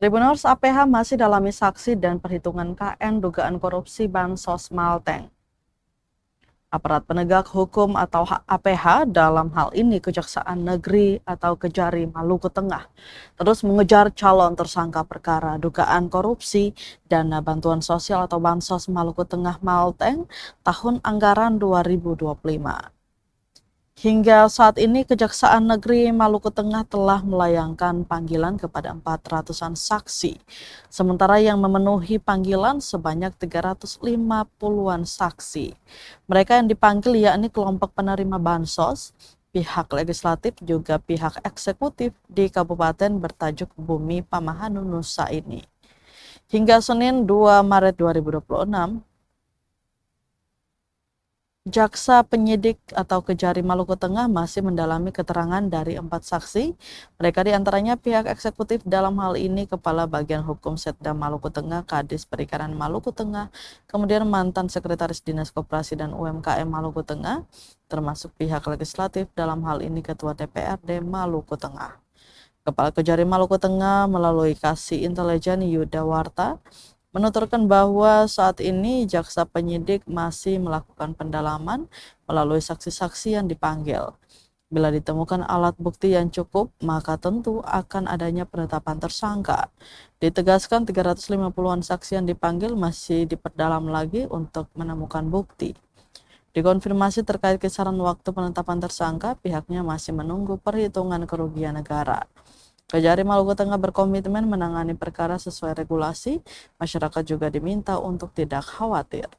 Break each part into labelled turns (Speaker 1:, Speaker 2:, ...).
Speaker 1: Tribuners APH masih dalami saksi dan perhitungan KN dugaan korupsi Bansos Malteng. Aparat penegak hukum atau APH dalam hal ini Kejaksaan Negeri atau Kejari Maluku Tengah terus mengejar calon tersangka perkara dugaan korupsi dana bantuan sosial atau Bansos Maluku Tengah Malteng tahun anggaran 2025. Hingga saat ini Kejaksaan Negeri Maluku Tengah telah melayangkan panggilan kepada 400-an saksi, sementara yang memenuhi panggilan sebanyak 350-an saksi. Mereka yang dipanggil yakni kelompok penerima bansos, pihak legislatif juga pihak eksekutif di kabupaten bertajuk Bumi Pamahanu Nusa ini. Hingga Senin 2 Maret 2026, Jaksa Penyidik atau Kejari Maluku Tengah masih mendalami keterangan dari 4 saksi. Mereka diantaranya pihak eksekutif dalam hal ini Kepala Bagian Hukum Setda Maluku Tengah, Kadis Perikanan Maluku Tengah, kemudian mantan Sekretaris Dinas Koperasi dan UMKM Maluku Tengah, termasuk pihak legislatif dalam hal ini Ketua DPRD Maluku Tengah. Kepala Kejari Maluku Tengah melalui Kasih Intelijen Yuda Warta menuturkan bahwa saat ini jaksa penyidik masih melakukan pendalaman melalui saksi-saksi yang dipanggil. Bila ditemukan alat bukti yang cukup, maka tentu akan adanya penetapan tersangka. Ditegaskan 350-an saksi yang dipanggil masih diperdalam lagi untuk menemukan bukti. Dikonfirmasi terkait kisaran waktu penetapan tersangka, pihaknya masih menunggu perhitungan kerugian negara. Kejari Maluku Tengah berkomitmen menangani perkara sesuai regulasi. Masyarakat juga diminta untuk tidak khawatir.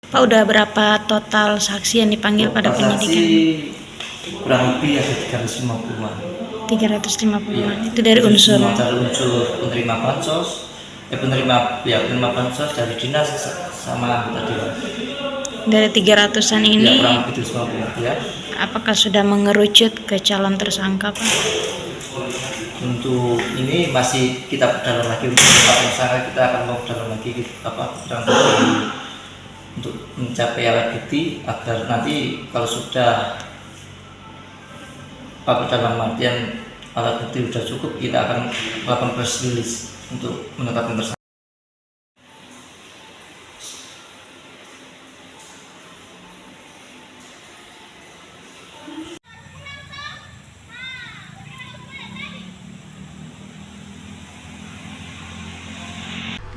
Speaker 2: Pak, udah berapa total saksi yang dipanggil pada penyidikan?
Speaker 3: Kurang lebih ada 350-an.
Speaker 2: 350-an. Itu dari unsur
Speaker 3: penerima bansos, penerima bansos dari dinas sama anggota dewan.
Speaker 2: Dari 300-an ini,
Speaker 3: kurang lebih 250 ya.
Speaker 2: Apakah sudah mengerucut ke calon tersangka, Pak?
Speaker 3: Untuk ini masih kita perdalam lagi untuk tersangka, kita akan mau perdalam lagi untuk mencapai alat bukti agar nanti kalau sudah dalam artian alat bukti sudah cukup, kita akan melakukan press release untuk menetapkan tersangka.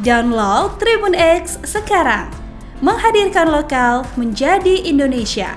Speaker 4: Download Tribun X sekarang, menghadirkan lokal menjadi Indonesia.